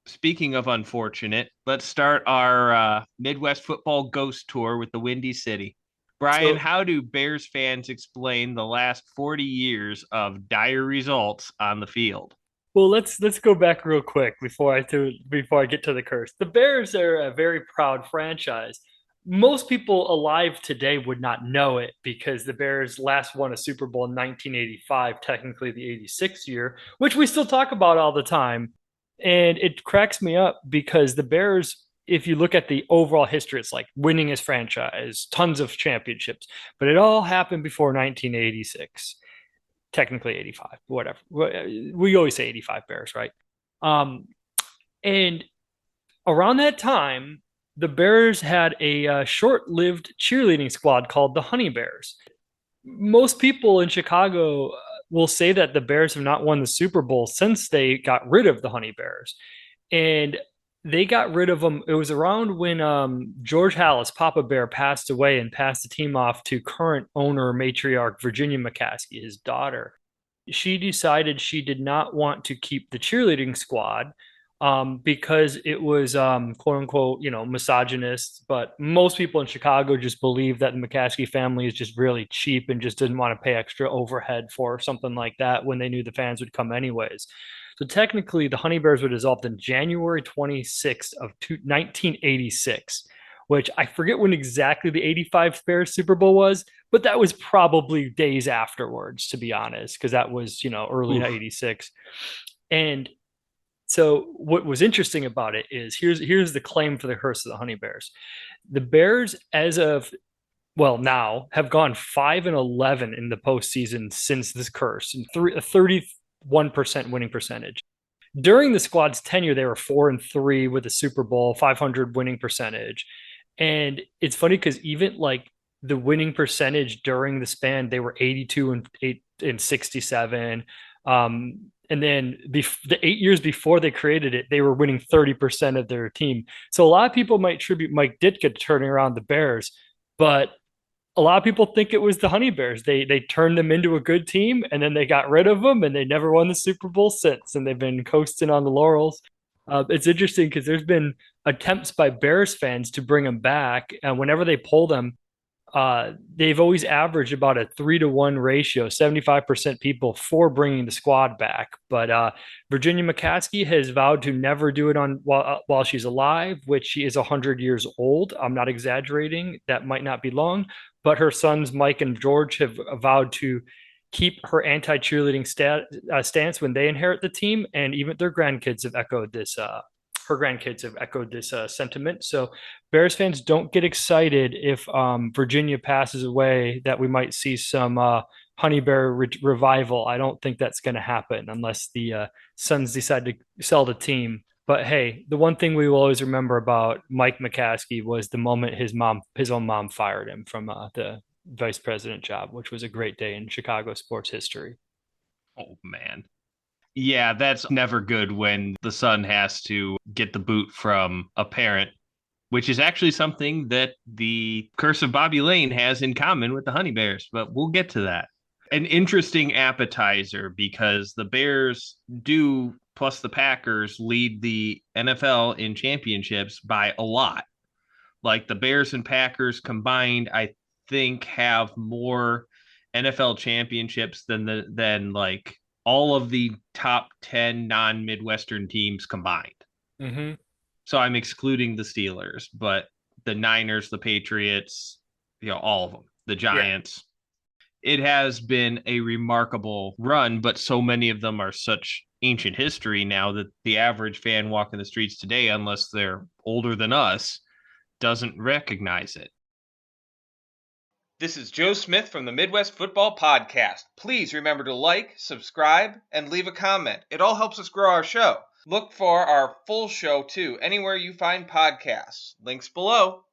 Speaking of unfortunate, let's start our Midwest football ghost tour with the Windy City. Brian, So, how do Bears fans explain the last 40 years of dire results on the field? well, let's go back real quick before I get to the curse. The Bears are a very proud franchise. Most people alive today would not know it because the Bears last won a Super Bowl in 1985, technically the 86 year, which we still talk about all the time. And it cracks me up because the Bears, if you look at the overall history, it's like winningest franchise, tons of championships, but it all happened before 1986, technically 85, whatever. We always say 85 Bears, right? Um, and around that time, the Bears had a short-lived cheerleading squad called the Honey Bears. Most people in Chicago will say that the Bears have not won the Super Bowl since they got rid of the Honey Bears. And they got rid of them. It was around when George Hallis, Papa Bear, passed away and passed the team off to current owner matriarch Virginia McCaskey, his daughter. She decided she did not want to keep the cheerleading squad because it was quote unquote, misogynist. But most people in Chicago just believe that the McCaskey family is just really cheap and just didn't want to pay extra overhead for something like that when they knew the fans would come anyways. So technically, the Honey Bears were dissolved in January 26th of 1986, which I forget when exactly the 85 Bears Super Bowl was, but that was probably days afterwards, to be honest, because that was, early Oof. 86. And so what was interesting about it is here's the claim for the curse of the Honey Bears. The Bears, as of now, have gone 5-11 in the postseason since this curse, and 31% winning percentage. During the squad's tenure, they were 4-3 with a Super Bowl, 500 winning percentage. And it's funny because even like the winning percentage during the span, they were 82 and 8 and 67. And then the 8 years before they created it, they were winning 30% of their team. So a lot of people might attribute Mike Ditka to turning around the Bears, but a lot of people think it was the Honey Bears. They turned them into a good team and then they got rid of them and they never won the Super Bowl since. And they've been coasting on the laurels. It's interesting because there's been attempts by Bears fans to bring them back, and whenever they pull them, they've always averaged about a 3-to-1 ratio, 75% people for bringing the squad back. But Virginia McCaskey has vowed to never do it on while she's alive, which she is 100 years old. I'm not exaggerating. That might not be long, but her sons, Mike and George, have vowed to keep her anti-cheerleading stance when they inherit the team, and even their grandkids have echoed this. Her grandkids have echoed this sentiment. So Bears fans, don't get excited if Virginia passes away that we might see some Honey Bear revival. I don't think that's going to happen unless the Suns decide to sell the team. But hey, the one thing we will always remember about Mike McCaskey was the moment his own mom fired him from the vice president job, which was a great day in Chicago sports history. Oh, man. Yeah, that's never good when the son has to get the boot from a parent, which is actually something that the Curse of Bobby Lane has in common with the Honey Bears, but we'll get to that. An interesting appetizer because the Bears do, plus the Packers, lead the NFL in championships by a lot. Like the Bears and Packers combined, I think have more NFL championships than like all of the top 10 non-Midwestern teams combined. Mm-hmm. So I'm excluding the Steelers, but the Niners, the Patriots, all of them, the Yeah. Giants. It has been a remarkable run, but so many of them are such ancient history now that the average fan walking the streets today, unless they're older than us, doesn't recognize it. This is Joe Smith from the Midwest Football Podcast. Please remember to like, subscribe, and leave a comment. It all helps us grow our show. Look for our full show too, anywhere you find podcasts. Links below.